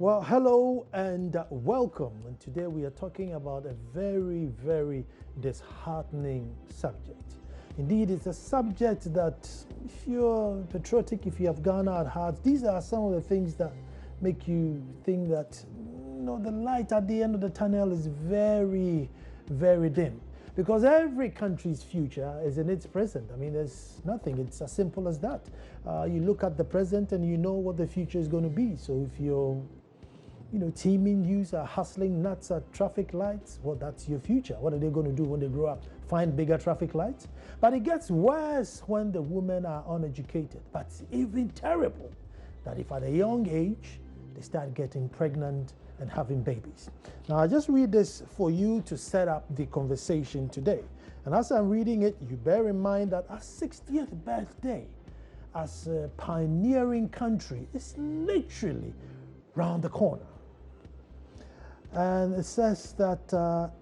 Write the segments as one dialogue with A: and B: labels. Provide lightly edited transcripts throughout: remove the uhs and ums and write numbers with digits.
A: Well, hello and welcome. And today we are talking about a very, very disheartening subject. Indeed, it's a subject that, if you're patriotic, if you have Ghana at heart, these are some of the things that make you think that, the light at the end of the tunnel is very, very dim. Because every country's future is in its present. I mean, there's nothing. It's as simple as that. You look at the present and you know what the future is going to be. So if you're teaming youths are hustling nuts at traffic lights, well, that's your future. What are they going to do when they grow up? Find bigger traffic lights? But it gets worse when the women are uneducated. But it's even terrible that if at a young age, they start getting pregnant and having babies. Now, I just read this for you to set up the conversation today. And as I'm reading it, you bear in mind that our 60th birthday as a pioneering country is literally round the corner. And it says that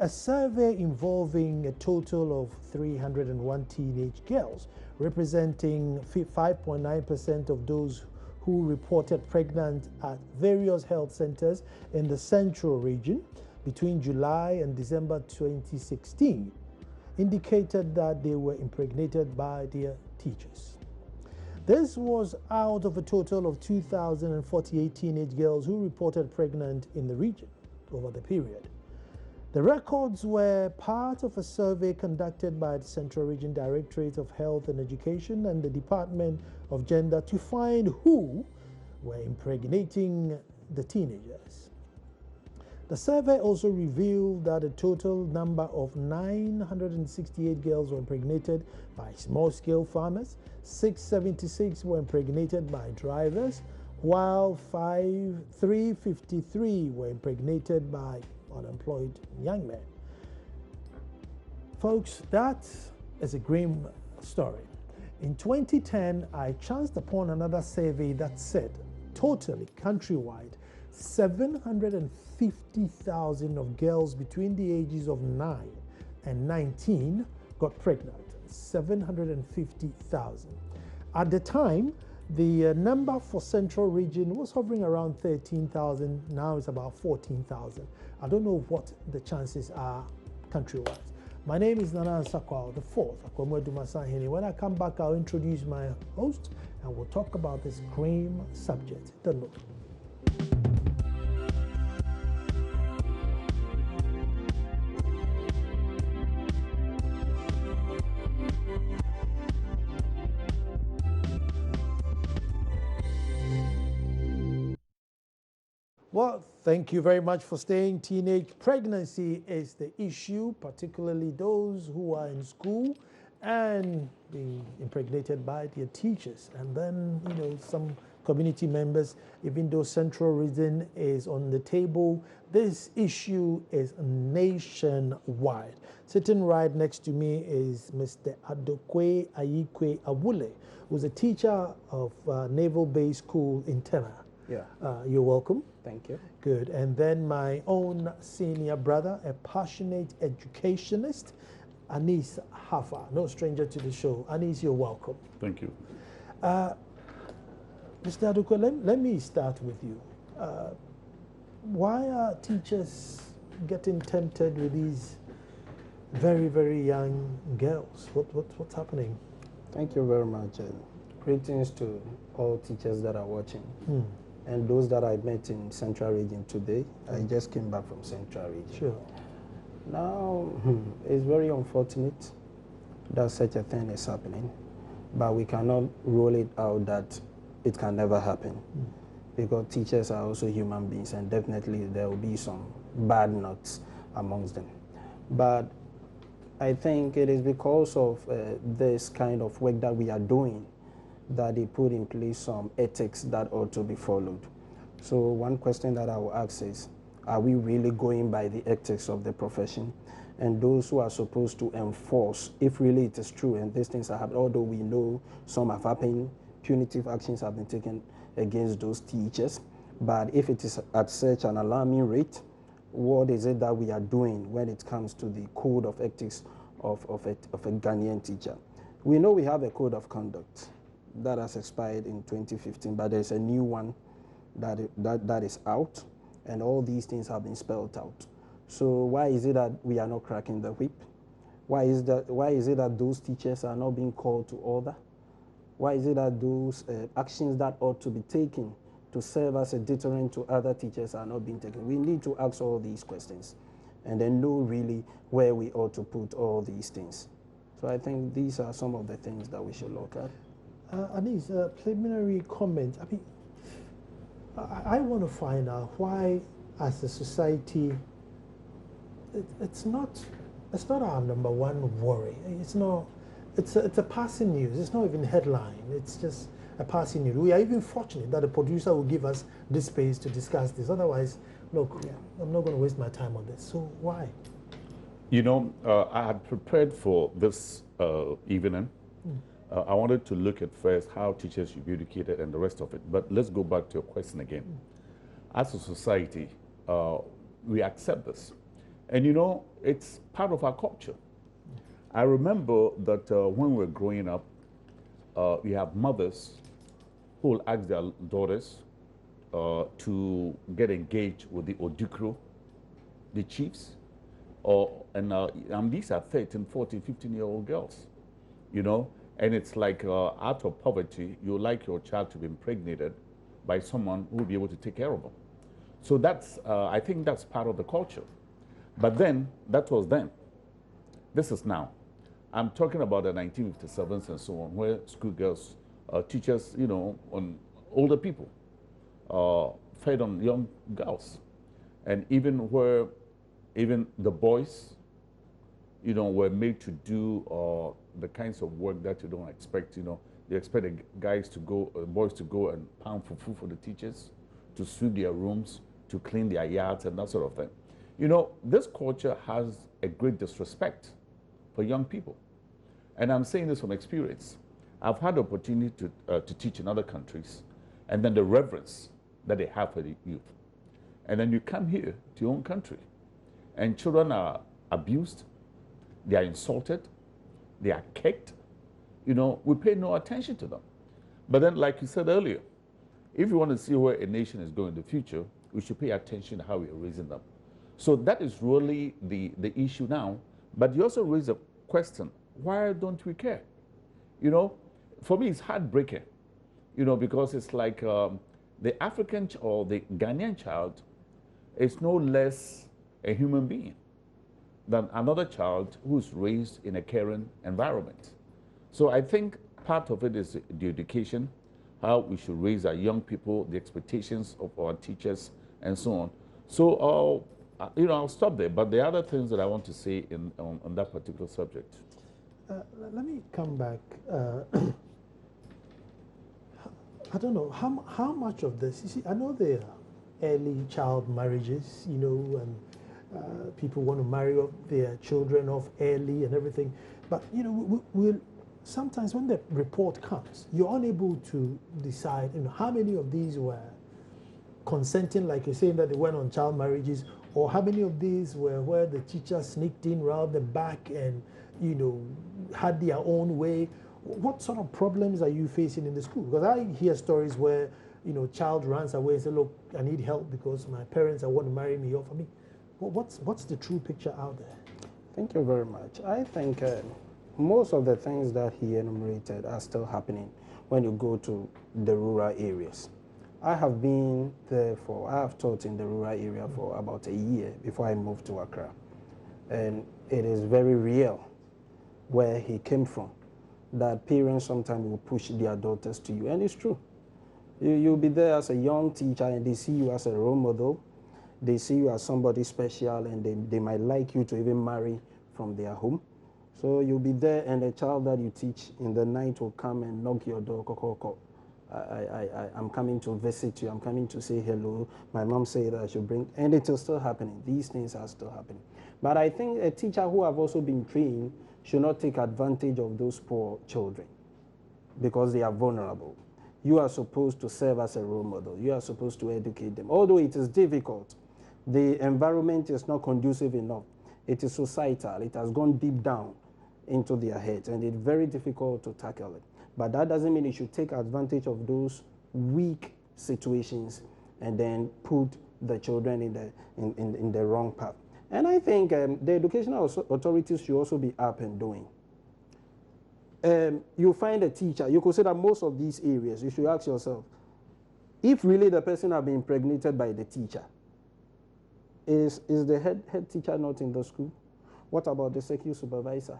A: a survey involving a total of 301 teenage girls, representing 5.9% of those who reported pregnant at various health centers in the central region between July and December 2016, indicated that they were impregnated by their teachers. This was out of a total of 2,048 teenage girls who reported pregnant in the region over the period. The records were part of a survey conducted by the Central Region Directorate of Health and Education and the Department of Gender to find who were impregnating the teenagers. The survey also revealed that a total number of 968 girls were impregnated by small-scale farmers, 676 were impregnated by drivers, while 353 were impregnated by unemployed young men. Folks, that is a grim story. In 2010, I chanced upon another survey that said, totally countrywide, 750,000 of girls between the ages of 9 and 19 got pregnant. 750,000. At the time, the number for Central Region was hovering around 13,000. Now it's about 14,000. I don't know what the chances are country-wise. My name is Nana Sakwa, the fourth. When I come back, I'll introduce my host and we'll talk about this grim subject. Don't know. Well, thank you very much for staying. Teenage pregnancy is the issue, particularly those who are in school and being impregnated by their teachers. And then, some community members, even though Central Region is on the table, this issue is nationwide. Sitting right next to me is Mr. Adokwe Ayikwe Awule, who's a teacher of Naval Base School in Tema.
B: Yeah.
A: You're welcome.
B: Thank you.
A: Good. And then my own senior brother, a passionate educationist, Anis Hafa, no stranger to the show. Anis, you're welcome.
C: Thank you.
A: Mr. Adukwe, let me start with you. Why are teachers getting tempted with these very, very young girls? What's happening?
B: Thank you very much. Greetings to all teachers that are watching. And those that I met in Central Region today. I just came back from Central Region.
A: Sure.
B: Now, it's very unfortunate that such a thing is happening, but we cannot rule it out that it can never happen, because teachers are also human beings, and definitely there will be some bad nuts amongst them. But I think it is because of this kind of work that we are doing that they put in place some ethics that ought to be followed. So one question that I will ask is, are we really going by the ethics of the profession? And those who are supposed to enforce, if really it is true and these things are happening, although we know some have happened, punitive actions have been taken against those teachers, but if it is at such an alarming rate, what is it that we are doing when it comes to the code of ethics of a Ghanaian teacher? We know we have a code of conduct that has expired in 2015, but there's a new one that is out, and all these things have been spelled out. So why is it that we are not cracking the whip? Why is it that those teachers are not being called to order? Why is it that those actions that ought to be taken to serve as a deterrent to other teachers are not being taken? We need to ask all these questions and then know really where we ought to put all these things. So I think these are some of the things that we should look at.
A: Anis, a preliminary comment. I mean, I want to find out why, as a society, it's not our number one worry. It's not. It's a passing news. It's not even headline. It's just a passing news. We are even fortunate that the producer will give us this space to discuss this. Otherwise, look, I'm not going to waste my time on this. So why?
C: You know, I had prepared for this evening. I wanted to look at first how teachers should be educated and the rest of it. But let's go back to your question again. As a society, we accept this. And you know, it's part of our culture. I remember that when we were growing up, we have mothers who will ask their daughters to get engaged with the Odukro, the chiefs, and these are 13, 14, 15-year-old girls, you know, and it's like out of poverty, you like your child to be impregnated by someone who will be able to take care of them. So that's, I think that's part of the culture. But then, that was then. This is now. I'm talking about the 1957s and so on, where schoolgirls, teachers, you know, on older people, fed on young girls. And even where even the boys, you know, were made to do the kinds of work that you don't expect, you know. They expect the guys to go, boys to go and pound fufu for the teachers, to sweep their rooms, to clean their yards and that sort of thing. You know, this culture has a great disrespect for young people. And I'm saying this from experience. I've had the opportunity to teach in other countries, and then the reverence that they have for the youth. And then you come here to your own country, and children are abused, they are insulted, they are kicked. You know, we pay no attention to them. But then, like you said earlier, if you want to see where a nation is going in the future, we should pay attention to how we are raising them. So that is really the issue now. But you also raise a question, why don't we care? You know, for me, it's heartbreaking, you know, because it's like the African or the Ghanaian child is no less a human being than another child who's raised in a caring environment. So I think part of it is the education, how we should raise our young people, the expectations of our teachers, and so on. So, you know, I'll stop there. But there are other things that I want to say on that particular subject.
A: Let me come back. I don't know, how much of this, you see, I know there are early child marriages, you know, and people want to marry off their children off early and everything. But, you know, we'll sometimes when the report comes, you're unable to decide, you know, how many of these were consenting, like you're saying that they went on child marriages, or how many of these were where the teacher sneaked in round the back and, you know, had their own way. What sort of problems are you facing in the school? Because I hear stories where, you know, child runs away and says, look, I need help because my parents want to marry me off. I mean, what's the true picture out there?
B: Thank you very much. I think most of the things that he enumerated are still happening when you go to the rural areas. I have been there I have taught in the rural area for about a year before I moved to Accra. And it is very real where he came from, that parents sometimes will push their daughters to you. And it's true. You'll be there as a young teacher and they see you as a role model. They see you as somebody special and they might like you to even marry from their home. So you'll be there and the child that you teach in the night will come and knock your door. I'm coming to visit you. I'm coming to say hello. My mom said I should bring, and it is still happening. These things are still happening. But I think a teacher who have also been trained should not take advantage of those poor children because they are vulnerable. You are supposed to serve as a role model. You are supposed to educate them. Although it is difficult, the environment is not conducive enough. It is societal. It has gone deep down into their heads, and it's very difficult to tackle it. But that doesn't mean you should take advantage of those weak situations and then put the children in the wrong path. And I think the educational authorities should also be up and doing. You find a teacher, you consider most of these areas, you should ask yourself, if really the person has been impregnated by the teacher, is the head teacher not in the school? What about the security supervisor?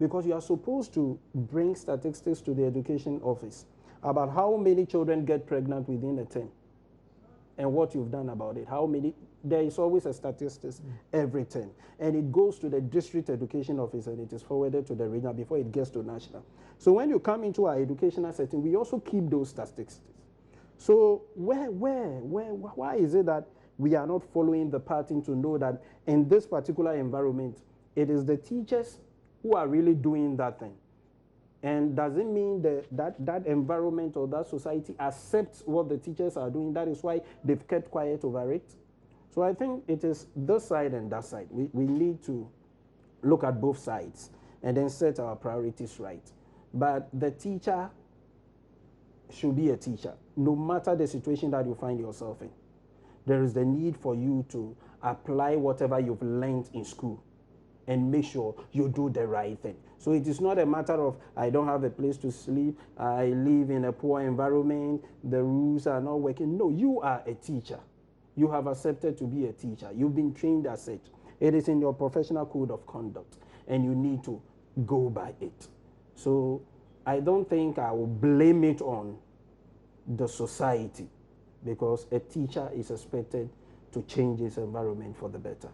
B: Because you are supposed to bring statistics to the education office about how many children get pregnant within a term and what you've done about it. How many? There is always a statistics every term. And it goes to the district education office and it is forwarded to the regional before it gets to national. So when you come into our educational setting, we also keep those statistics. So why is it that we are not following the pattern to know that in this particular environment, it is the teachers who are really doing that thing? And does it mean that environment or that society accepts what the teachers are doing? That is why they've kept quiet over it. So I think it is this side and that side. We need to look at both sides and then set our priorities right. But the teacher should be a teacher, no matter the situation that you find yourself in. There is the need for you to apply whatever you've learned in school and make sure you do the right thing. So it is not a matter of, I don't have a place to sleep, I live in a poor environment, the rules are not working. No, you are a teacher. You have accepted to be a teacher. You've been trained as such. It is in your professional code of conduct, and you need to go by it. So I don't think I will blame it on the society, because a teacher is expected to change his environment for the better.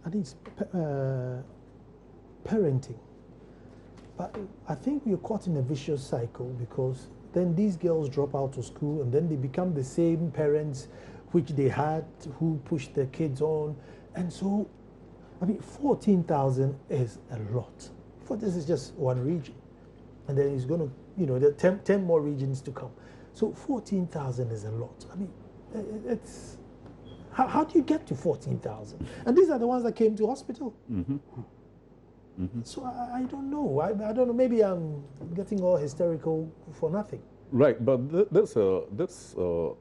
A: I think it's parenting. But I think we're caught in a vicious cycle, because then these girls drop out of school and then they become the same parents which they had who pushed their kids on. And so, I mean, 14,000 is a lot. For this is just one region. And then it's going to, you know, there are 10 more regions to come. So 14,000 is a lot. I mean, it's, how do you get to 14,000? And these are the ones that came to hospital. Mm-hmm. Mm-hmm. So I don't know. I don't know. Maybe I'm getting all hysterical for nothing.
C: Right, but that's a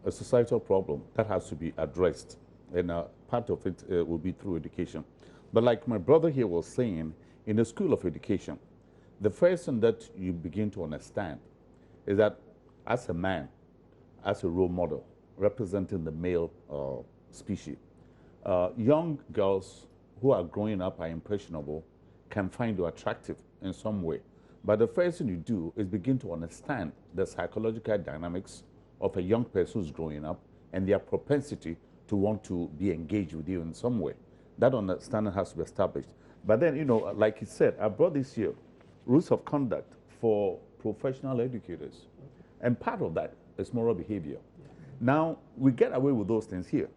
C: societal problem that has to be addressed, and part of it will be through education. But like my brother here was saying, in the school of education, the first thing that you begin to understand is that as a man, as a role model representing the male species, young girls who are growing up are impressionable, can find you attractive in some way. But the first thing you do is begin to understand the psychological dynamics of a young person who's growing up and their propensity to want to be engaged with you in some way. That understanding has to be established. But then, you know, like he said, I brought this here, rules of conduct for professional educators. And part of that is moral behavior. Now, we get away with those things here.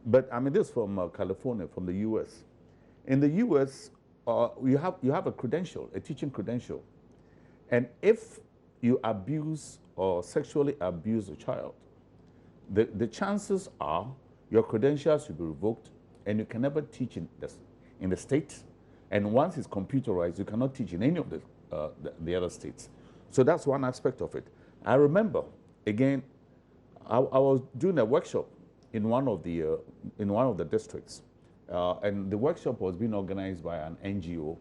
C: But I mean, this is from California, from the US. In the US, you have a credential, a teaching credential. And if you abuse or sexually abuse a child, the chances are your credentials will be revoked and you can never teach in the state. And once it's computerized, you cannot teach in any of the other states. So that's one aspect of it. I remember, again, I was doing a workshop in one of the districts. And the workshop was being organized by an NGO.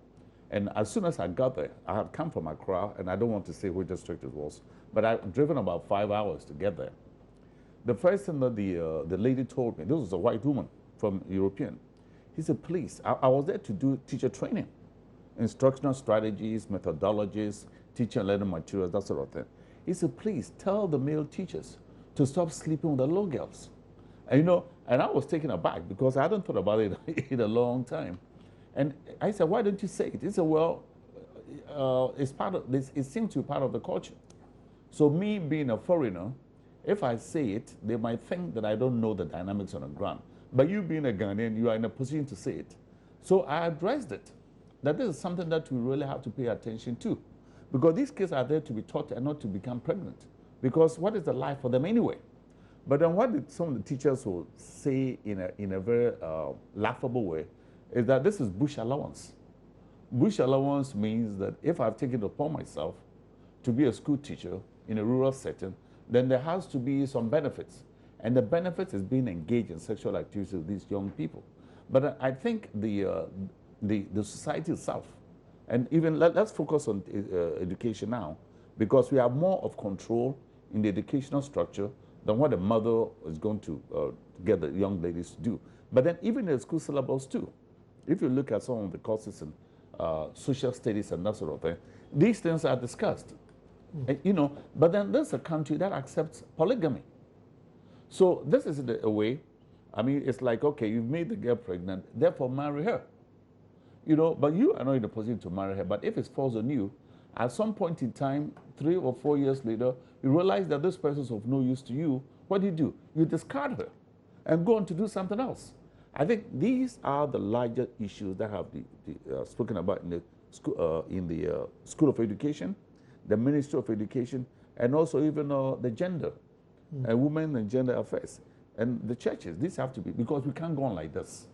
C: And as soon as I got there, I had come from Accra, and I don't want to say which district it was, but I'd driven about 5 hours to get there. The first thing that the lady told me, this was a white woman from European, he said, please, I was there to do teacher training, instructional strategies, methodologies, teacher and learning materials, that sort of thing. He said, please tell the male teachers to stop sleeping with the little girls. And, you know, and I was taken aback because I hadn't thought about it in a long time. And I said, why don't you say it? He said, well, it's part of this, it seems to be part of the culture. So me being a foreigner, if I say it, they might think that I don't know the dynamics on the ground. But you being a Ghanaian, you are in a position to say it. So I addressed it, that this is something that we really have to pay attention to. Because these kids are there to be taught and not to become pregnant. Because what is the life for them anyway? But then what did some of the teachers will say in a very laughable way is that this is bush allowance. Bush allowance means that if I've taken it upon myself to be a school teacher in a rural setting, then there has to be some benefits. And the benefit is being engaged in sexual activities with these young people. But I think the society itself, and even let's focus on education now, because we have more of control in the educational structure than what the mother is going to get the young ladies to do. But then even in the school syllabus too, if you look at some of the courses in social studies and that sort of thing, these things are discussed. And, you know, but then there's a country that accepts polygamy. So this is a way, I mean, it's like, okay, you've made the girl pregnant, therefore marry her. You know, but you are not in a position to marry her. But if it falls on you, at some point in time, 3 or 4 years later, you realize that this person is of no use to you. What do? You discard her and go on to do something else. I think these are the larger issues that have spoken about in the School of Education, the Ministry of Education, and also even the gender, women and gender affairs, and the churches. These have to be, because we can't go on like this,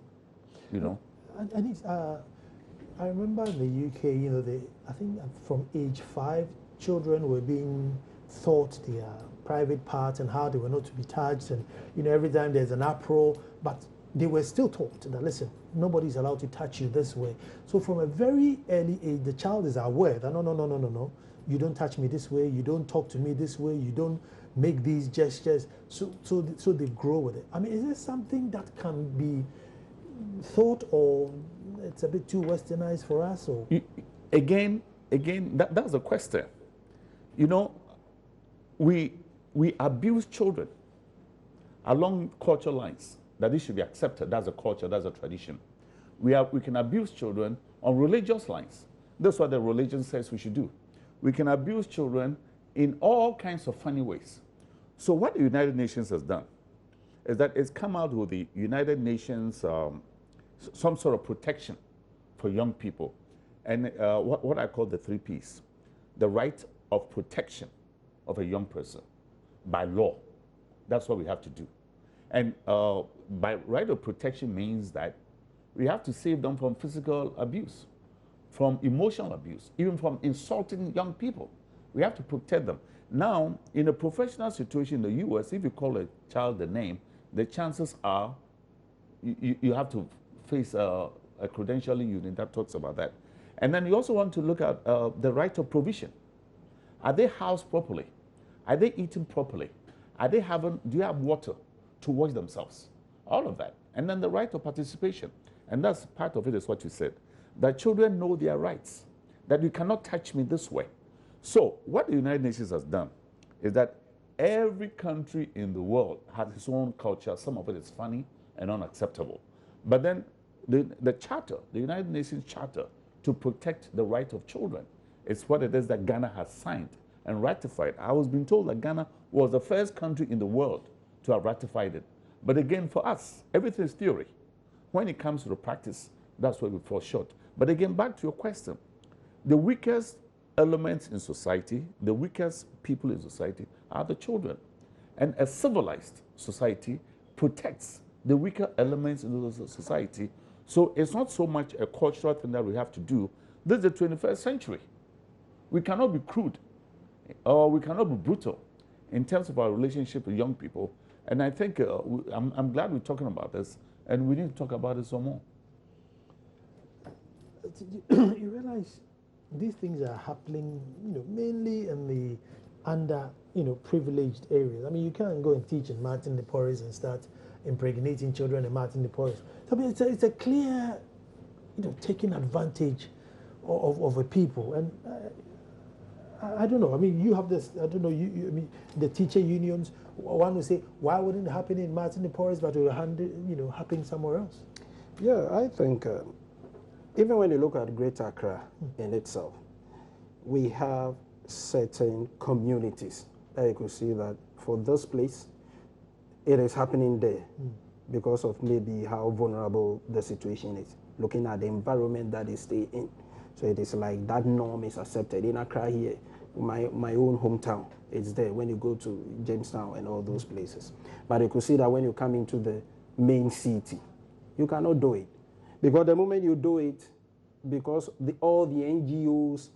C: you know.
A: And it's, I remember in the UK, you know, I think from age 5, children were being taught their private parts and how they were not to be touched, and you know, every time there's an uproar, but they were still taught that, listen, nobody's allowed to touch you this way. So from a very early age, the child is aware that no, you don't touch me this way, you don't talk to me this way, you don't make these gestures. So they grow with it. I mean, is there something that can be thought, or it's a bit too westernized for us? Or
C: again, that's a question. You know, we abuse children along cultural lines, that it should be accepted. That's a culture, that's a tradition. We can abuse children on religious lines. That's what the religion says we should do. We can abuse children in all kinds of funny ways. So what the United Nations has done is that it's come out with the United Nations some sort of protection for young people, and what I call the 3 Ps: the right of protection of a young person by law. That's what we have to do. And by right of protection means that we have to save them from physical abuse, from emotional abuse, even from insulting young people. We have to protect them. Now, in a professional situation in the U.S., if you call a child a name, the chances are you have to face a credentialing unit that talks about that. And then you also want to look at the right of provision. Are they housed properly? Are they eating properly? Do you have water to wash themselves? All of that. And then the right of participation. And that's part of it, is what you said, that children know their rights, that you cannot touch me this way. So what the United Nations has done is that every country in the world has its own culture. Some of it is funny and unacceptable. But then the charter, the United Nations Charter to protect the right of children, is what it is that Ghana has signed and ratified. I was being told that Ghana was the first country in the world to have ratified it. But again, for us, everything is theory. When it comes to the practice, that's where we fall short. But again, back to your question, the weakest elements in society, the weakest people in society are the children. And a civilized society protects the weaker elements in the society. So it's not so much a cultural thing that we have to do. This is the 21st century. We cannot be crude, or we cannot be brutal in terms of our relationship with young people. And I think I'm glad we're talking about this, and we need to talk about it some more.
A: You realize these things are happening, you know, mainly in the privileged areas. I mean, you can't go and teach in Martin the Poorest and start impregnating children in Martin the Poorest. So, I mean, it's a clear, taking advantage of a people. And I don't know. I mean, you have this. I don't know. I mean, the teacher unions. One would say, why wouldn't it happen in Martin the Poorest, but it will happen somewhere else?
B: Yeah, I think even when you look at Greater Accra in itself, we have certain communities that you could see that for this place, it is happening there because of maybe how vulnerable the situation is, looking at the environment that they stay in. So it is like that norm is accepted. In Accra here, my own hometown, it's there when you go to Jamestown and all those places. But you could see that when you come into the main city, you cannot do it. Because the moment you do it, because all the NGOs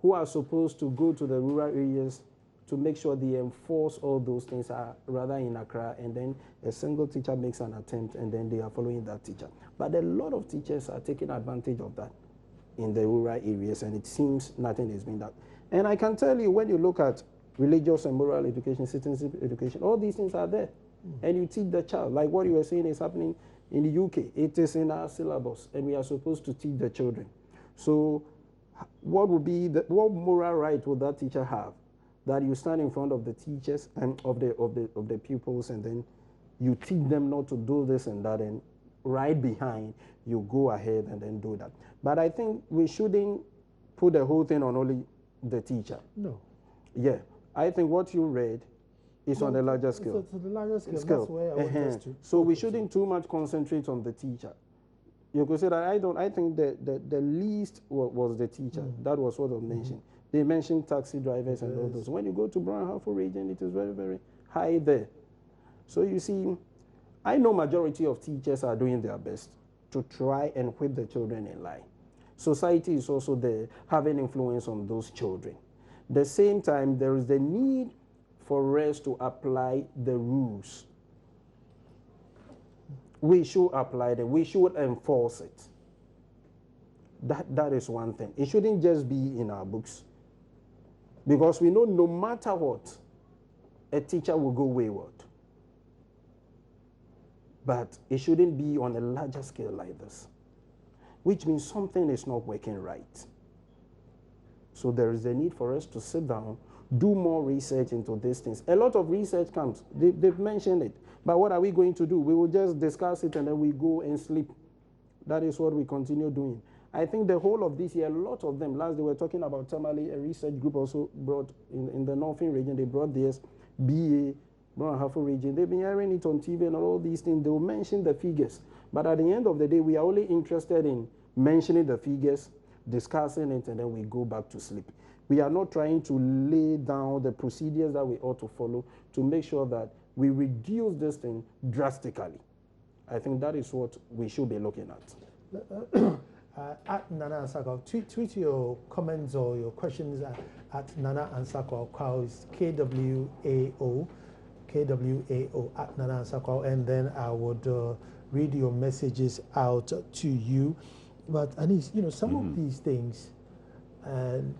B: who are supposed to go to the rural areas to make sure they enforce all those things are rather in Accra, and then a single teacher makes an attempt and then they are following that teacher. But a lot of teachers are taking advantage of that in the rural areas, and it seems nothing is being done. And I can tell you, when you look at religious and moral education, citizenship education, all these things are there. And you teach the child, like what you were saying is happening in the UK. It is in our syllabus, and we are supposed to teach the children. So what would be what moral right would that teacher have, that you stand in front of the teachers and of the pupils, and then you teach them not to do this and that, and right behind you go ahead and then do that? But I think we shouldn't put the whole thing on only the teacher.
A: No.
B: Yeah, I think what you read is on a larger scale.
A: So the larger scale. That's where I want us to.
B: So we shouldn't too much concentrate on the teacher. You could say that I think the least was the teacher. That was what was mentioned. They mentioned taxi drivers and all those. When you go to Brown Hartford region, it is very, very high there. So you see, I know majority of teachers are doing their best to try and whip the children in line. Society is also there having influence on those children. The same time, there is the need for us to apply the rules. We should apply them. We should enforce it. That is one thing. It shouldn't just be in our books. Because we know no matter what, a teacher will go wayward. But it shouldn't be on a larger scale like this, which means something is not working right. So there is a need for us to sit down, do more research into these things. A lot of research comes. They've mentioned it. But what are we going to do? We will just discuss it and then we go and sleep. That is what we continue doing. I think the whole of this year, a lot of them, last they were talking about Tamale, a research group also brought in the Northern region, they brought theirs, BA, Brown Hartford region. They've been hearing it on TV and all these things. They will mention the figures. But at the end of the day, we are only interested in mentioning the figures, discussing it, and then we go back to sleep. We are not trying to lay down the procedures that we ought to follow to make sure that we reduce this thing drastically. I think that is what we should be looking at.
A: At Nana Ansako, tweet your comments or your questions at Nana Ansako. Is KWAO at Nana Ansako, and then I would read your messages out to you. But Anis, you know, some of these things, and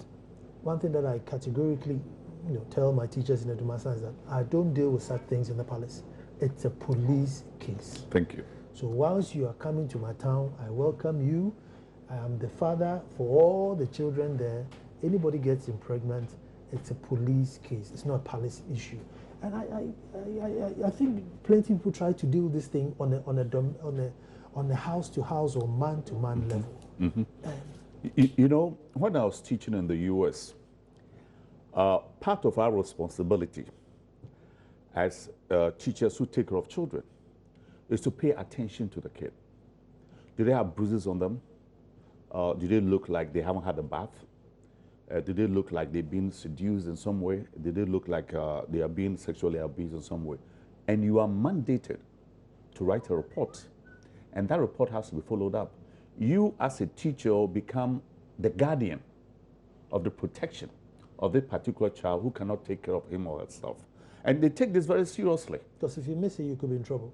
A: one thing that I categorically, you know, tell my teachers in Edumasa is that I don't deal with such things in the palace. It's a police case.
C: Thank you.
A: So whilst you are coming to my town, I welcome you. I am the father for all the children there. Anybody gets impregnant, it's a police case. It's not a palace issue. And I think plenty of people try to deal with this thing on a house-to-house or man-to-man level.
C: You know, when I was teaching in the U.S., part of our responsibility as teachers who take care of children is to pay attention to the kid. Do they have bruises on them? Do they look like they haven't had a bath? Do they look like they've been seduced in some way? Do they look like they are being sexually abused in some way? And you are mandated to write a report. And that report has to be followed up. You, as a teacher, become the guardian of the protection of this particular child who cannot take care of him or herself. And they take this very seriously.
A: Because if you miss it, you could be in trouble.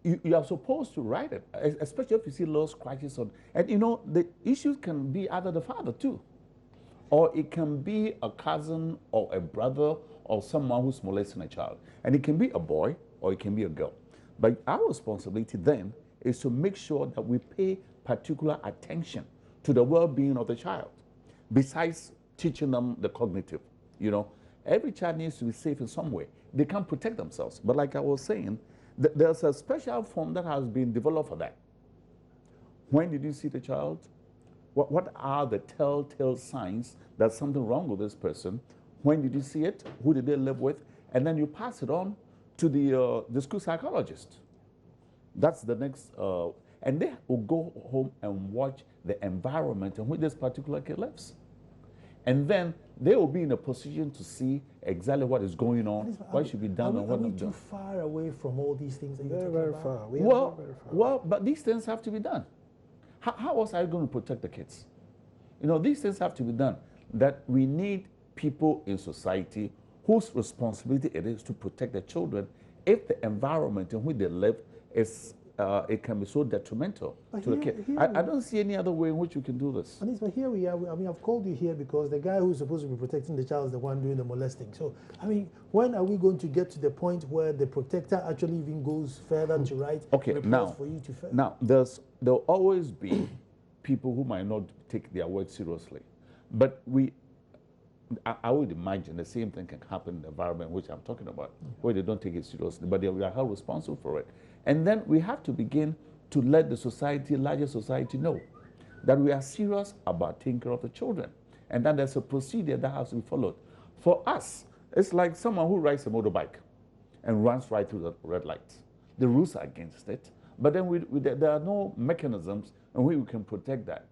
C: You are supposed to write it, especially if you see low scratches on. And you know, the issue can be either the father too, or it can be a cousin or a brother or someone who's molesting a child. And it can be a boy or it can be a girl. But our responsibility then is to make sure that we pay particular attention to the well-being of the child, besides teaching them the cognitive. You know, every child needs to be safe in some way. They can't protect themselves. But like I was saying, there's a special form that has been developed for that. When did you see the child? What are the telltale signs that something wrong with this person? When did you see it? Who did they live with? And then you pass it on to the school psychologist. That's the next, and they will go home and watch the environment in which this particular kid lives. And then they will be in a position to see exactly what is going on, what should be done, and what not done.
A: Are we too far away from all these things that you're
B: Very,
A: talking
B: very
A: about?
B: far.
C: Well, but these things have to be done. How else are you going to protect the kids? You know, these things have to be done. That we need people in society whose responsibility it is to protect the children if the environment in which they live is it can be so detrimental to the kid. I don't see any other way in which you can do this.
A: But here we are. I mean, I've called you here because the guy who's supposed to be protecting the child is the one doing the molesting. So, I mean, when are we going to get to the point where the protector actually even goes further to write reports for you to fill?
C: Now, there'll always be people who might not take their work seriously. But I would imagine the same thing can happen in the environment which I'm talking about, where they don't take it seriously, but they are held responsible for it. And then we have to begin to let the society, larger society, know that we are serious about taking care of the children, and that there's a procedure that has to be followed. For us, it's like someone who rides a motorbike and runs right through the red lights. The rules are against it, but then there are no mechanisms in which we can protect that,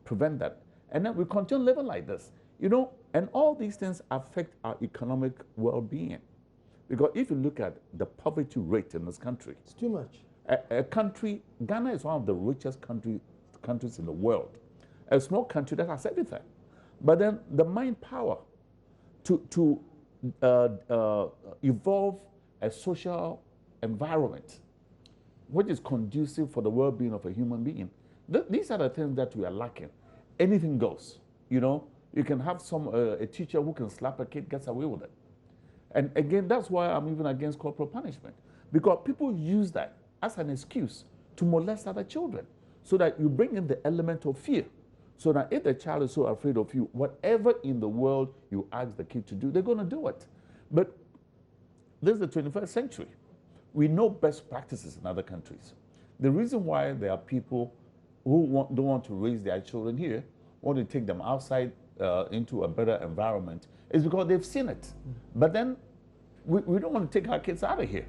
C: prevent that. And then we continue living like this, you know, and all these things affect our economic well-being. Because if you look at the poverty rate in this country,
A: it's too much.
C: Ghana is one of the richest countries in the world. A small country that has everything. But then the mind power to evolve a social environment which is conducive for the well-being of a human being. These are the things that we are lacking. Anything goes, you know. You can have a teacher who can slap a kid, gets away with it. And again, that's why I'm even against corporal punishment. Because people use that as an excuse to molest other children. So that you bring in the element of fear. So that if the child is so afraid of you, whatever in the world you ask the kid to do, they're going to do it. But this is the 21st century. We know best practices in other countries. The reason why there are people who don't want to raise their children here, want to take them outside into a better environment, is because they've seen it. But then we don't want to take our kids out of here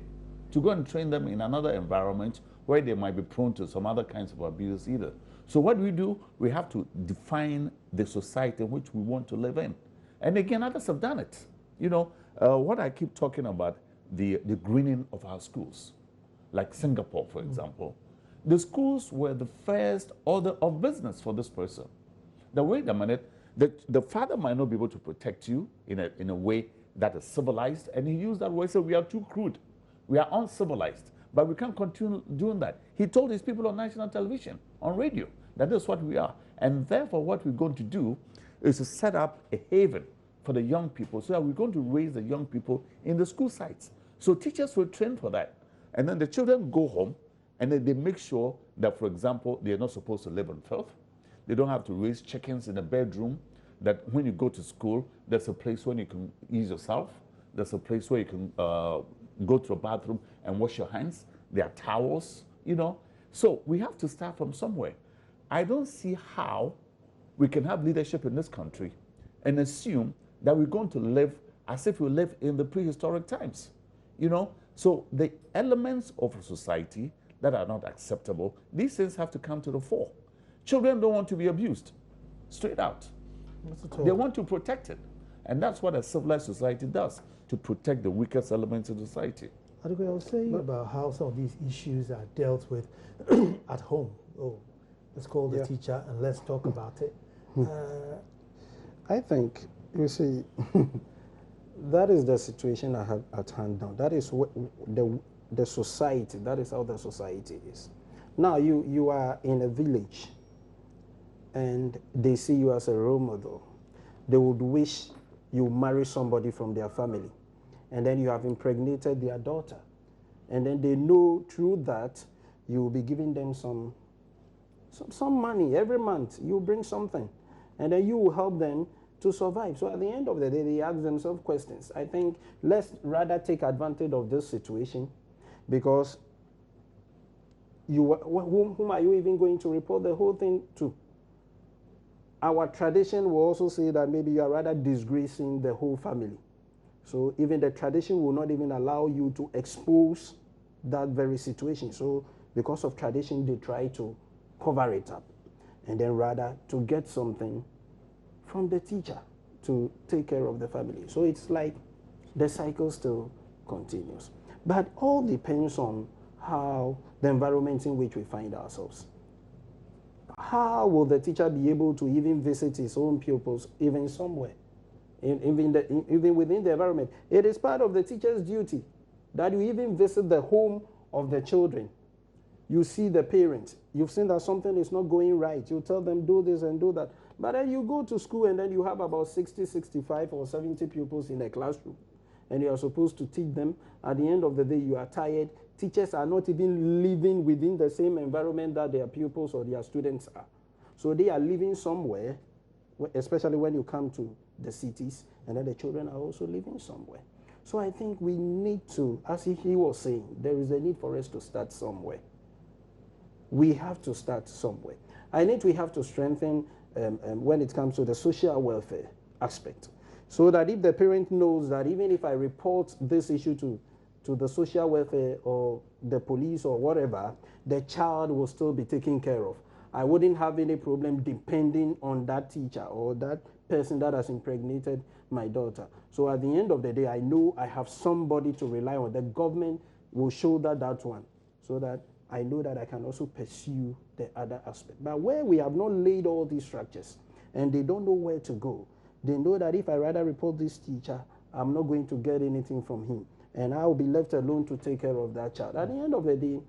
C: to go and train them in another environment where they might be prone to some other kinds of abuse either. So what do? We have to define the society in which we want to live in. And again, others have done it. You know, what I keep talking about, the greening of our schools, like Singapore, for example. The schools were the first order of business for this person. Now, wait a minute, the father might not be able to protect you in a way that is civilized, and he used that word, so we are too crude. We are uncivilized, but we can't continue doing that. He told his people on national television, on radio, that is what we are. And therefore, what we're going to do is to set up a haven for the young people, so that we're going to raise the young people in the school sites. So teachers will train for that. And then the children go home, and then they make sure that, for example, they're not supposed to live on filth. They don't have to raise chickens in a bedroom, that when you go to school, there's a place where you can ease yourself. There's a place where you can go to a bathroom and wash your hands. There are towels, you know. So we have to start from somewhere. I don't see how we can have leadership in this country and assume that we're going to live as if we live in the prehistoric times, you know. So the elements of a society that are not acceptable, these things have to come to the fore. Children don't want to be abused, straight out. They want to protect it. And that's what a civilized society does, to protect the weakest elements of society.
A: I was saying about how some of these issues are dealt with at home. Oh, let's call the teacher and let's talk about it.
B: I think, you see, that is the situation I have at hand now. That is what the society, that is how the society is. Now you are in a village and they see you as a role model. They would wish you marry somebody from their family, and then you have impregnated their daughter. And then they know through that you will be giving them some money every month. You bring something, and then you will help them to survive. So at the end of the day, they ask themselves questions. I think let's rather take advantage of this situation, because whom are you even going to report the whole thing to? Our tradition will also say that maybe you are rather disgracing the whole family. So even the tradition will not even allow you to expose that very situation. So because of tradition, they try to cover it up, and then rather to get something from the teacher to take care of the family. So it's like the cycle still continues. But all depends on how the environment in which we find ourselves. How will the teacher be able to even visit his own pupils even somewhere? even within the environment. It is part of the teacher's duty that you even visit the home of the children. You see the parents. You've seen that something is not going right. You tell them, do this and do that. But then you go to school and then you have about 60, 65 or 70 pupils in a classroom. And you are supposed to teach them. At the end of the day, you are tired. Teachers are not even living within the same environment that their pupils or their students are. So they are living somewhere, especially when you come to the cities, and then the children are also living somewhere. So I think we need to, as he was saying, there is a need for us to start somewhere. We have to start somewhere. I think we have to strengthen when it comes to the social welfare aspect. So that if the parent knows that even if I report this issue to the social welfare or the police or whatever, the child will still be taken care of. I wouldn't have any problem depending on that teacher or that person that has impregnated my daughter. So at the end of the day, I know I have somebody to rely on. The government will shoulder that one so that I know that I can also pursue the other aspect. But where we have not laid all these structures and they don't know where to go, they know that if I rather report this teacher, I'm not going to get anything from him. And I will be left alone to take care of that child. At the end of the day,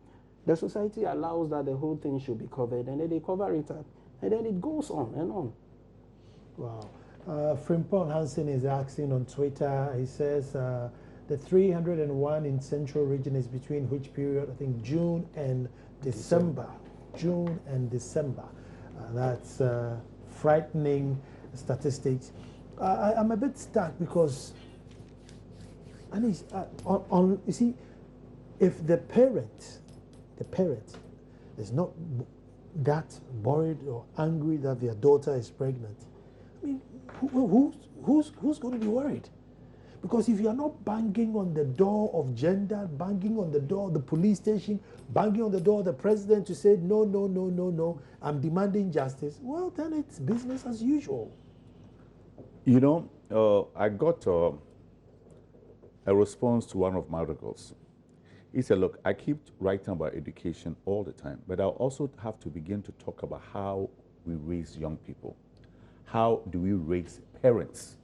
B: the society allows that the whole thing should be covered, and then they cover it up. And then it goes on and on.
A: Wow. Frimpong Hansen is asking on Twitter, he says, the 301 in Central Region is between which period? I think June and December. June and December. That's frightening statistics. I'm a bit stuck because, and you see, if the parent is not that worried or angry that their daughter is pregnant, I mean, who's going to be worried? Because if you are not banging on the door of gender, banging on the door of the police station, banging on the door of the president to say, no, no, no, no, no, I'm demanding justice, well, then it's business as usual.
C: You know, I got a response to one of my articles. He said, look, I keep writing about education all the time, but I also have to begin to talk about how we raise young people. How do we raise parents?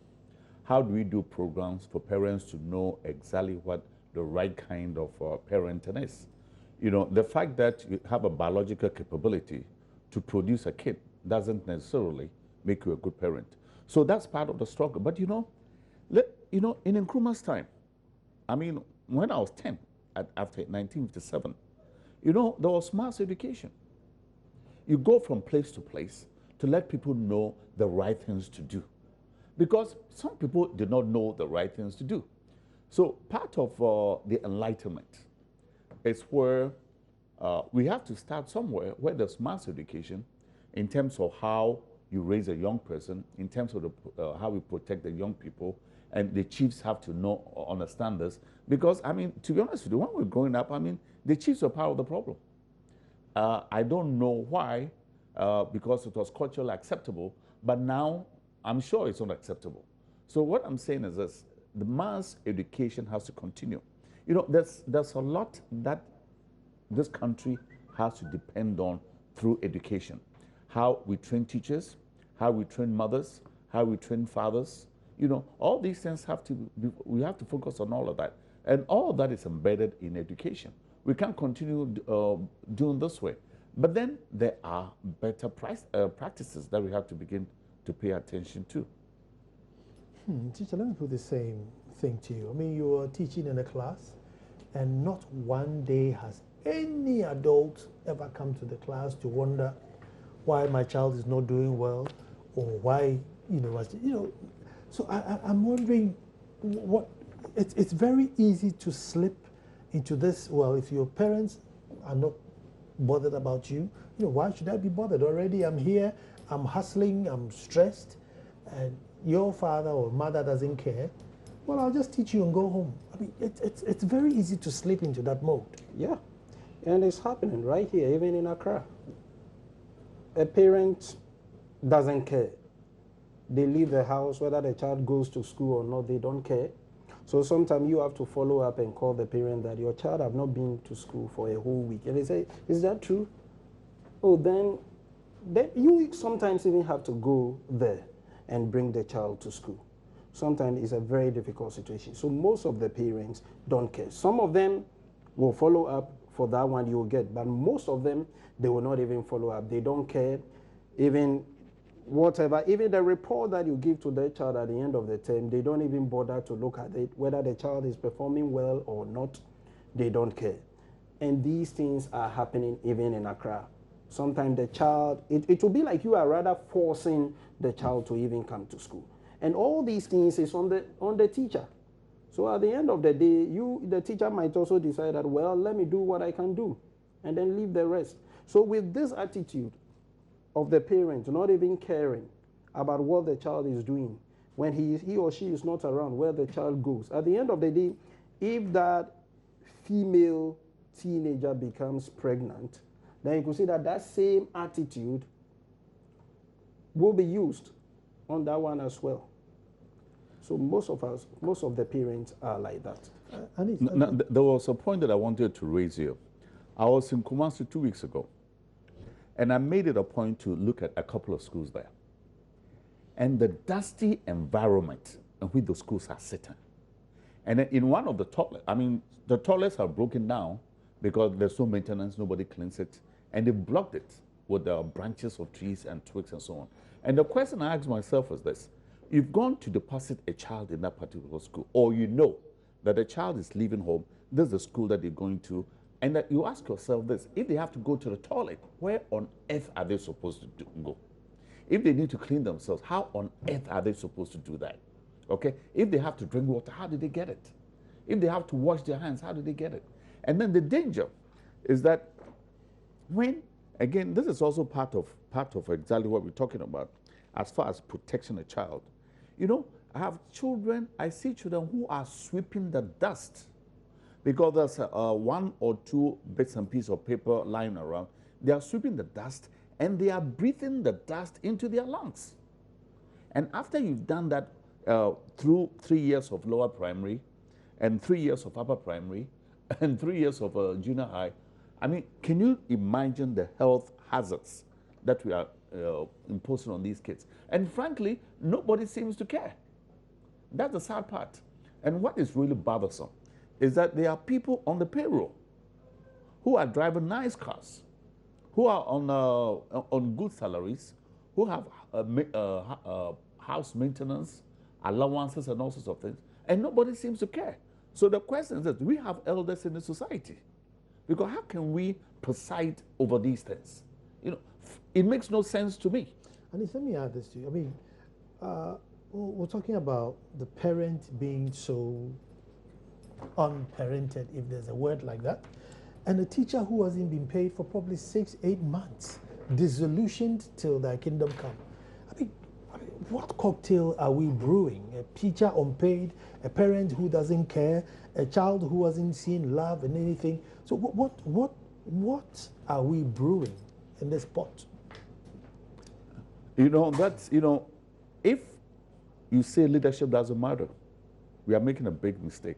C: How do we do programs for parents to know exactly what the right kind of parenting is? You know, the fact that you have a biological capability to produce a kid doesn't necessarily make you a good parent. So that's part of the struggle. But in Nkrumah's time, I mean, when I was 10, after 1957, there was mass education. You go from place to place to let people know the right things to do. Because some people did not know the right things to do. So part of the Enlightenment is where we have to start somewhere where there's mass education in terms of how you raise a young person, in terms of how we protect the young people, and the chiefs have to know, understand this. Because, I mean, to be honest with you, when we're growing up, I mean, the chiefs are part of the problem. I don't know why, because it was culturally acceptable, but now I'm sure it's not acceptable. So what I'm saying is this, the mass education has to continue. There's a lot that this country has to depend on through education. How we train teachers, how we train mothers, how we train fathers. All these things we have to focus on all of that. And all of that is embedded in education. We can't continue doing this way. But then there are better practices that we have to begin to pay attention to.
A: Teacher, let me put the same thing to you. I mean, you are teaching in a class, and not one day has any adult ever come to the class to wonder why my child is not doing well, or why, So I'm wondering it's very easy to slip into this. Well, if your parents are not bothered about you, why should I be bothered? Already I'm here, I'm hustling, I'm stressed, and your father or mother doesn't care. Well, I'll just teach you and go home. I mean, it's very easy to slip into that mode.
B: Yeah, and it's happening right here, even in Accra. A parent doesn't care. They leave the house, whether the child goes to school or not, they don't care. So sometimes you have to follow up and call the parent that your child have not been to school for a whole week. And they say, is that true? Oh, then you sometimes even have to go there and bring the child to school. sometimes it's a very difficult situation. So most of the parents don't care. Some of them will follow up for that one you will get, but most of them, they will not even follow up. They don't care, even whatever, even the report that you give to their child at the end of the term, they don't even bother to look at it, whether the child is performing well or not. They don't care. And these things are happening even in Accra. Sometimes the child, it will be like you are rather forcing the child to even come to school. And all these things is on the teacher. So at the end of the day, the teacher might also decide that, well, let me do what I can do and then leave the rest. So with this attitude of the parent not even caring about what the child is doing, when he or she is not around, where the child goes, at the end of the day, if that female teenager becomes pregnant, then you can see that that same attitude will be used on that one as well. So most of the parents are like that.
C: There was a point that I wanted to raise here. I was in Kumasi 2 weeks ago, and I made it a point to look at a couple of schools there. And the dusty environment in which the schools are sitting. And in one of the toilets, I mean, the toilets are broken down because there's no maintenance, nobody cleans it, and they blocked it with the branches of trees and twigs and so on. And the question I asked myself was this: you've gone to deposit a child in that particular school, or you know that the child is leaving home, this is the school that they're going to, and that you ask yourself this: if they have to go to the toilet, where on earth are they supposed to go? If they need to clean themselves, how on earth are they supposed to do that? Okay? If they have to drink water, how do they get it? If they have to wash their hands, how do they get it? And then the danger is that when, again, this is also part of exactly what we're talking about as far as protecting a child. You know, I see children who are sweeping the dust because there's one or two bits and pieces of paper lying around. They are sweeping the dust and they are breathing the dust into their lungs. And after you've done that through 3 years of lower primary and 3 years of upper primary and 3 years of junior high, I mean, can you imagine the health hazards that we are imposing on these kids? And frankly, nobody seems to care. That's the sad part. And what is really bothersome is that there are people on the payroll who are driving nice cars, who are on good salaries, who have house maintenance, allowances, and all sorts of things, and nobody seems to care. So the question is that we have elders in the society, because how can we preside over these things? You know, it makes no sense to me.
A: And let me add this to you. I mean, we're talking about the parent being so unparented, if there's a word like that, and a teacher who hasn't been paid for probably 6-8 months, disillusioned till thy kingdom come. I mean, what cocktail are we brewing? A teacher unpaid, a parent who doesn't care, a child who hasn't seen love and anything. So what are we brewing in this pot?
C: You know, that's, you know, if you say leadership doesn't matter, we are making a big mistake.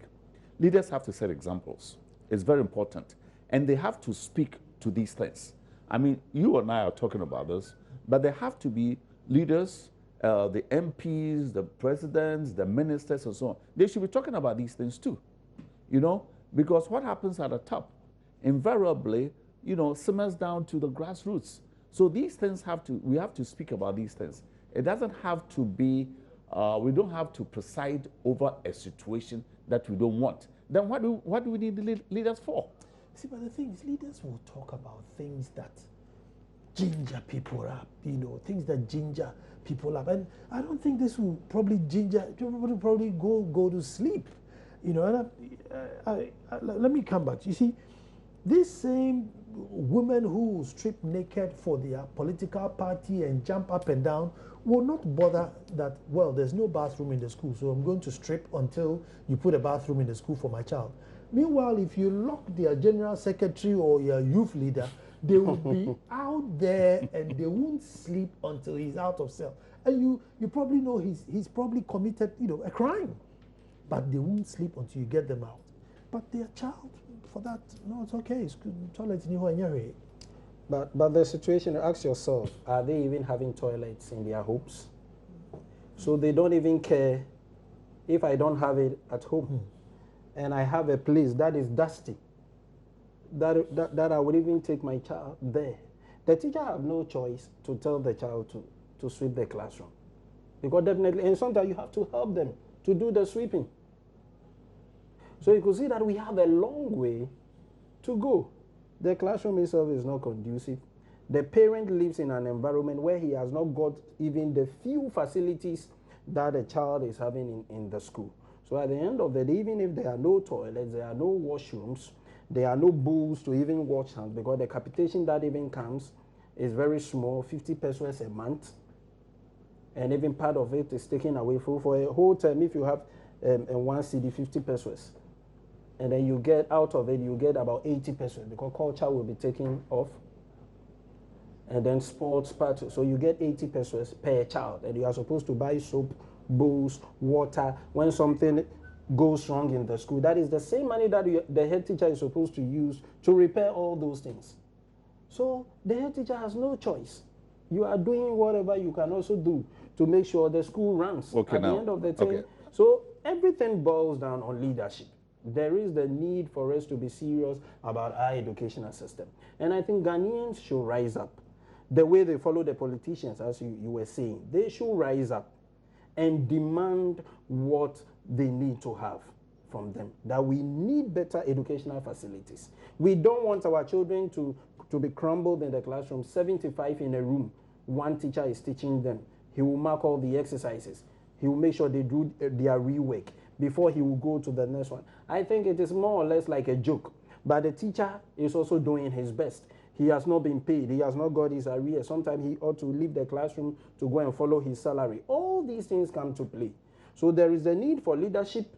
C: Leaders have to set examples. It's very important. And they have to speak to these things. I mean, you and I are talking about this, but there have to be leaders, the MPs, the presidents, the ministers, and so on. They should be talking about these things too, you know, because what happens at the top invariably, you know, simmers down to the grassroots. So these things we have to speak about these things. It doesn't have to be, we don't have to preside over a situation that we don't want. Then what do we need the leaders for?
A: See, but the thing is, leaders will talk about things that ginger people up, you know, things that ginger people up. And I don't think this will probably ginger, people will probably go to sleep, you know. And let me come back. You see, this same women who strip naked for their political party and jump up and down will not bother that, well, there's no bathroom in the school, so I'm going to strip until you put a bathroom in the school for my child. Meanwhile, if you lock their general secretary or your youth leader, they will be out there and they won't sleep until he's out of cell. And you probably know he's probably committed, you know, a crime. But they won't sleep until you get them out. But their child, for that, no, it's okay. It's good. Toilet in here.
B: But the situation, ask yourself, are they even having toilets in their homes? So they don't even care if I don't have it at home, and I have a place that is dusty, that I would even take my child there, the teacher have no choice to tell the child to sweep the classroom. Because definitely, and sometimes you have to help them to do the sweeping. So you could see that we have a long way to go. The classroom itself is not conducive. The parent lives in an environment where he has not got even the few facilities that a child is having in the school. So at the end of the day, even if there are no toilets, there are no washrooms, there are no bowls to even wash hands, because the capitation that even comes is very small, 50 pesos a month. And even part of it is taken away for a whole term. If you have a 1 CD, 50 pesos, and then you get out of it, you get about 80 pesos, because culture will be taken off. And then sports part, so you get 80 pesos per child, and you are supposed to buy soap, bowls, water when something goes wrong in the school. That is the same money that the head teacher is supposed to use to repair all those things. So the head teacher has no choice. You are doing whatever you can also do to make sure the school runs at the end of the day. Okay. So everything boils down on leadership. There is the need for us to be serious about our educational system. And I think Ghanaians should rise up. The way they follow the politicians, as you were saying, they should rise up and demand what they need to have from them. That we need better educational facilities. We don't want our children to be crumbled in the classroom, 75 in a room. One teacher is teaching them. He will mark all the exercises. He will make sure they do their rework before he will go to the next one. I think it is more or less like a joke. But the teacher is also doing his best. He has not been paid. He has not got his arrears. Sometimes he ought to leave the classroom to go and follow his salary. All these things come to play. So there is a need for leadership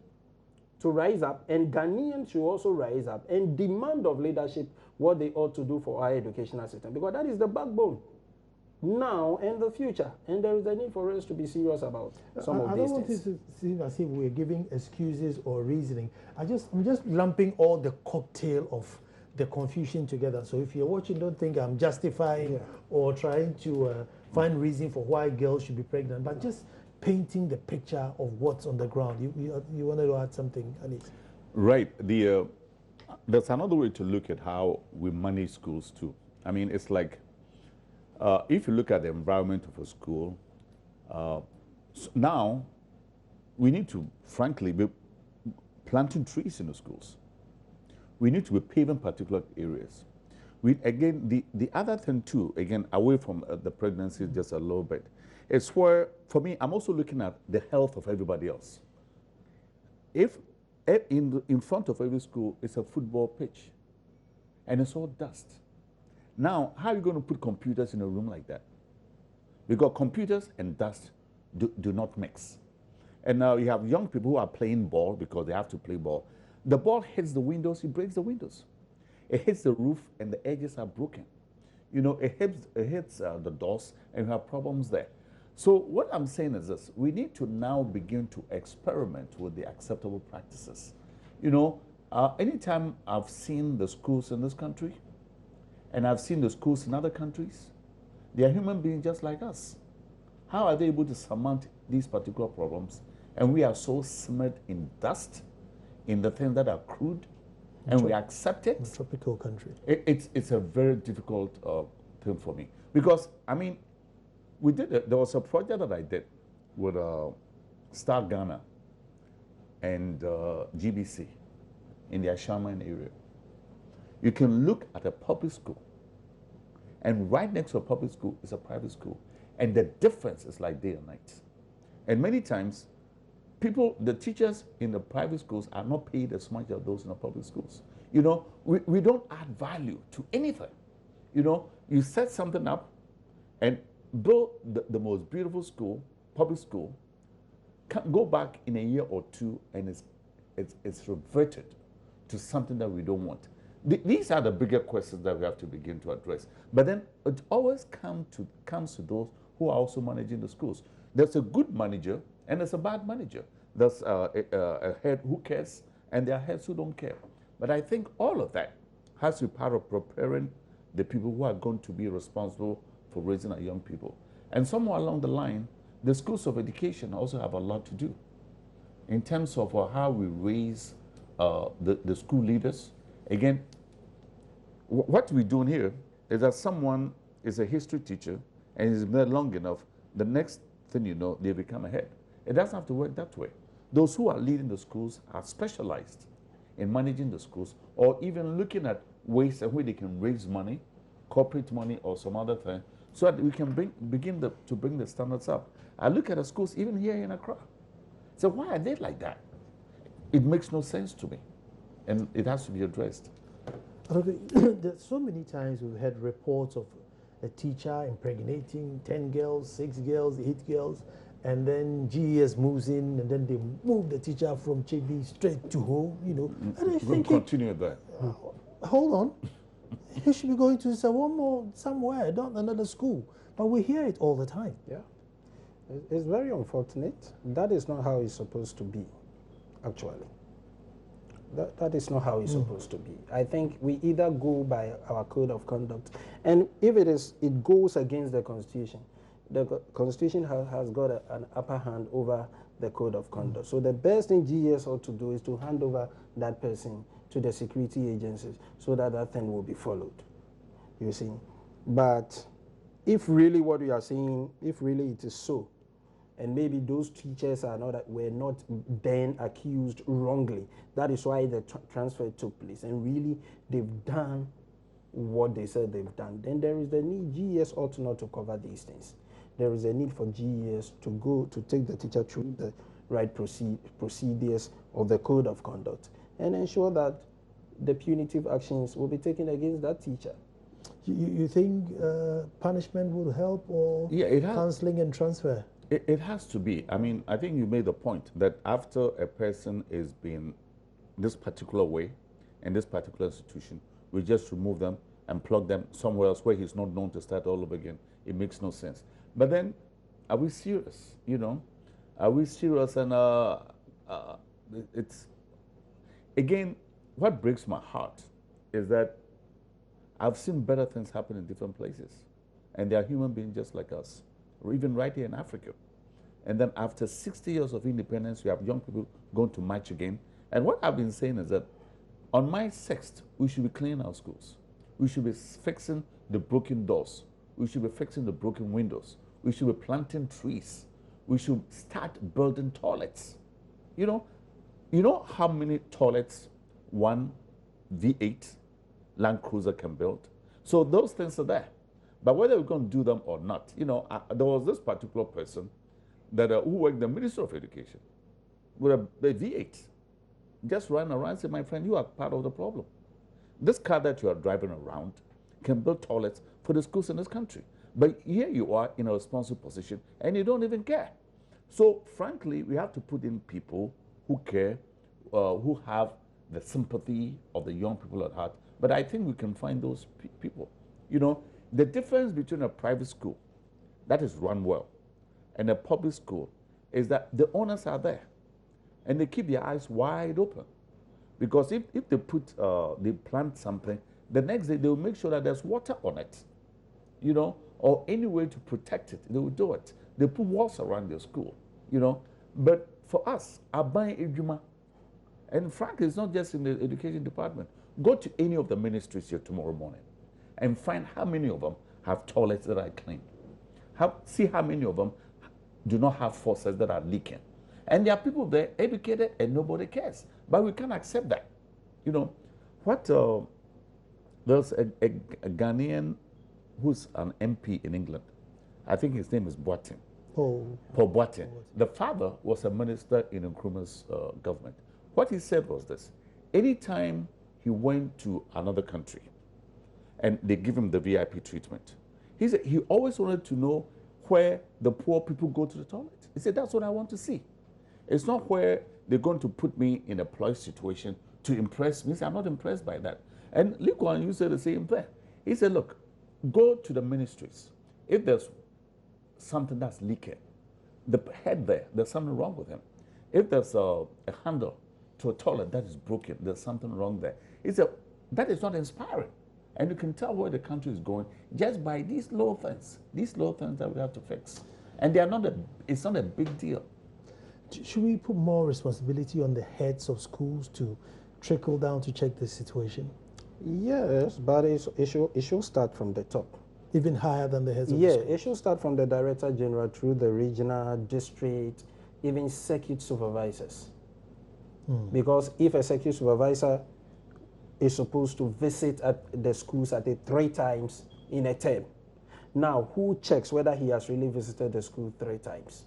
B: to rise up, and Ghanaians should also rise up and demand of leadership what they ought to do for our educational system, because that is the backbone now and the future, and there is a need for us to be serious about some of these things. I don't want it to
A: seem as if we're giving excuses or reasoning. I'm just lumping all the cocktail of the confusion together. So if you're watching, don't think I'm justifying or trying to find reason for why girls should be pregnant, but just painting the picture of what's on the ground. You wanted to add something, Anis?
C: Right. There's another way to look at how we manage schools too. I mean, it's like, if you look at the environment of a school, now we need to, frankly, be planting trees in the schools. We need to be paving particular areas. Again, the other thing too, again, away from the pregnancy just a little bit, it's where, for me, I'm also looking at the health of everybody else. If in front of every school is a football pitch, and it's all dust, now, how are you going to put computers in a room like that? Because computers and dust do not mix. And now you have young people who are playing ball because they have to play ball. The ball hits the windows, it breaks the windows. It hits the roof and the edges are broken. You know, it hits the doors and you have problems there. So what I'm saying is this: we need to now begin to experiment with the acceptable practices. You know, anytime I've seen the schools in this country, and I've seen the schools in other countries, they are human beings just like us. How are they able to surmount these particular problems? And we are so smeared in dust, in the things that are crude, and we accept it.
A: A tropical country.
C: It's a very difficult thing for me. Because, I mean, there was a project that I did with Star Ghana and GBC in the Ashaman area. You can look at a public school, and right next to a public school is a private school, and the difference is like day and night. And many times, the teachers in the private schools are not paid as much as those in the public schools. You know, we don't add value to anything. You know, you set something up, and build the most beautiful school, public school, can go back in a year or two, and it's reverted to something that we don't want. These are the bigger questions that we have to begin to address. But then it always comes to those who are also managing the schools. There's a good manager and there's a bad manager. There's a head who cares and there are heads who don't care. But I think all of that has to be part of preparing the people who are going to be responsible for raising our young people. And somewhere along the line, the schools of education also have a lot to do. in terms of how we raise the school leaders. Again, what we're doing here is that someone is a history teacher and is there long enough, the next thing you know, they become a head. It doesn't have to work that way. Those who are leading the schools are specialized in managing the schools, or even looking at ways in which they can raise money, corporate money or some other thing, so that we can begin to bring the standards up. I look at the schools even here in Accra. So why are they like that? It makes no sense to me, and it has to be addressed.
A: There's so many times we've had reports of a teacher impregnating 10 girls, 6 girls, 8 girls, and then GES moves in, and then they move the teacher from Chibi straight to home, you know. And I think,
C: continue that.
A: Hold on, he should be going to one more somewhere, not another school. But we hear it all the time.
B: Yeah, it's very unfortunate. That is not how it's supposed to be, actually. That is not how it's supposed to be. I think we either go by our code of conduct, and if it goes against the Constitution. The Constitution has got an upper hand over the code of conduct. So the best thing GES ought to do is to hand over that person to the security agencies so that that thing will be followed, you see. But if really what you are saying, if really it is so, and maybe those teachers were not then accused wrongly, that is why the transfer took place, and really they've done what they said they've done, then there is the need, GES ought not to cover these things. There is a need for GES to take the teacher through the right procedures of the code of conduct and ensure that the punitive actions will be taken against that teacher.
A: You think punishment would help, or counseling and transfer?
C: It has to be. I mean, I think you made the point that after a person is being this particular way in this particular institution, we just remove them and plug them somewhere else where he's not known to start all over again. It makes no sense. But then, are we serious? You know, are we serious? And it's, again, what breaks my heart is that I've seen better things happen in different places, and they are human beings just like us, or even right here in Africa. And then after 60 years of independence, we have young people going to march again. And what I've been saying is that on May 6th, we should be cleaning our schools. We should be fixing the broken doors. We should be fixing the broken windows. We should be planting trees. We should start building toilets. You know how many toilets one V8 Land Cruiser can build? So those things are there. But whether we're going to do them or not, there was this particular person that who worked the Ministry of Education with a V8. Just ran around and said, my friend, you are part of the problem. This car that you are driving around can build toilets for the schools in this country. But here you are in a responsible position and you don't even care. So frankly, we have to put in people who care, who have the sympathy of the young people at heart. But I think we can find those people. The difference between a private school that is run well and a public school is that the owners are there and they keep their eyes wide open. Because if they plant something, the next day they will make sure that there's water on it, or any way to protect it, they will do it. They put walls around their school, But for us, Aban Ejuma, and frankly, it's not just in the education department. Go to any of the ministries here tomorrow morning and find how many of them have toilets that are clean. See how many of them do not have faucets that are leaking. And there are people there educated and nobody cares. But we can't accept that. There's a Ghanaian who's an MP in England. I think his name is Boateng. Paul Boateng. The father was a minister in Nkrumah's government. What he said was this: anytime he went to another country and they give him the VIP treatment, he said he always wanted to know where the poor people go to the toilet. He said, that's what I want to see. It's not where they're going to put me in a ploy situation to impress me. He said, I'm not impressed by that. And Lee Kuan Yew said the same thing. He said, look, go to the ministries. If there's something that's leaking, the head there's something wrong with him. If there's a handle to a toilet that is broken, there's something wrong there. He said, that is not inspiring. And you can tell where the country is going just by these little things that we have to fix. And it's not a big deal.
A: Should we put more responsibility on the heads of schools to trickle down to check this situation?
B: Yes, but it should start from the top.
A: Even higher than the heads of the
B: Yeah,
A: schools?
B: it should start from the Director General through the regional, district, even circuit supervisors. Because if a circuit supervisor is supposed to visit at the schools at it 3 times in a term, now who checks whether he has really visited the school 3 times?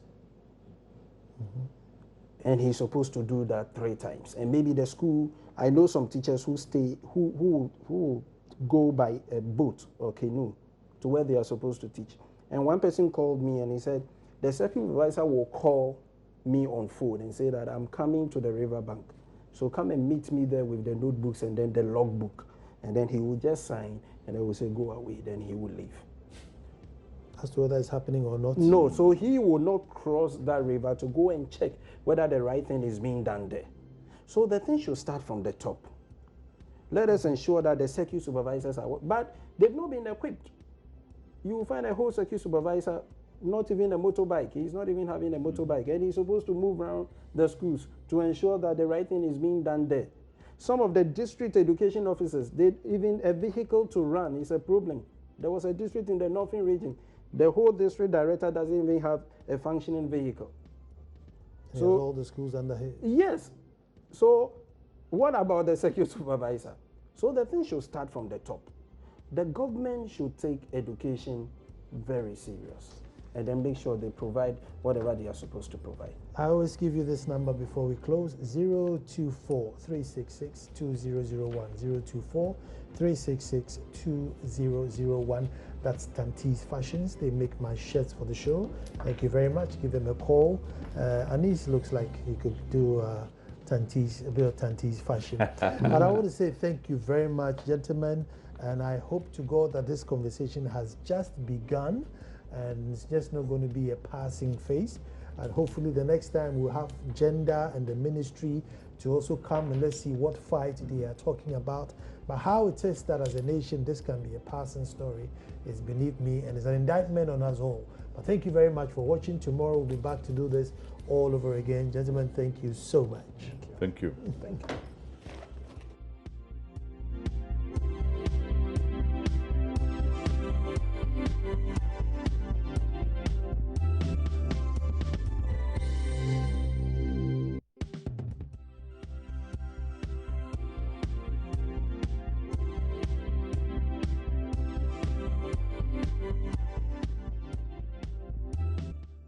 B: And he's supposed to do that 3 times. And maybe the school, I know some teachers who stay, who go by a boat or canoe to where they are supposed to teach. And one person called me and he said, the circuit supervisor will call me on phone and say that I'm coming to the riverbank. So come and meet me there with the notebooks and then the logbook. And then he will just sign and they will say, go away. Then he will leave.
A: As to whether it's happening or not?
B: No, so he will not cross that river to go and check whether the right thing is being done there. So the thing should start from the top. Let us ensure that the circuit supervisors are, but they've not been equipped. You will find a whole circuit supervisor, not even a motorbike. He's not even having a motorbike. And he's supposed to move around the schools to ensure that the right thing is being done there. Some of the district education officers, even a vehicle to run is a problem. There was a district in the northern region. The whole district director doesn't even have a functioning vehicle.
A: So all the schools under here?
B: Yes. So what about the circuit supervisor? So the thing should start from the top. The government should take education very serious and then make sure they provide whatever they are supposed to provide.
A: I always give you this number before we close, 024-366-2001, 024-366-2001. That's Tante's Fashions. They make my shirts for the show. Thank you very much. Give them a call. Anis looks like he could do a bit of Tante's Fashion. But I want to say thank you very much, gentlemen. And I hope to God that this conversation has just begun and it's just not going to be a passing phase. And hopefully the next time we'll have gender and the ministry to also come and let's see what fight they are talking about. But how it is that as a nation this can be a passing story is beneath me and it's an indictment on us all. But thank you very much for watching. Tomorrow we'll be back to do this all over again. Gentlemen, thank you so much.
C: Thank you.
B: Thank you.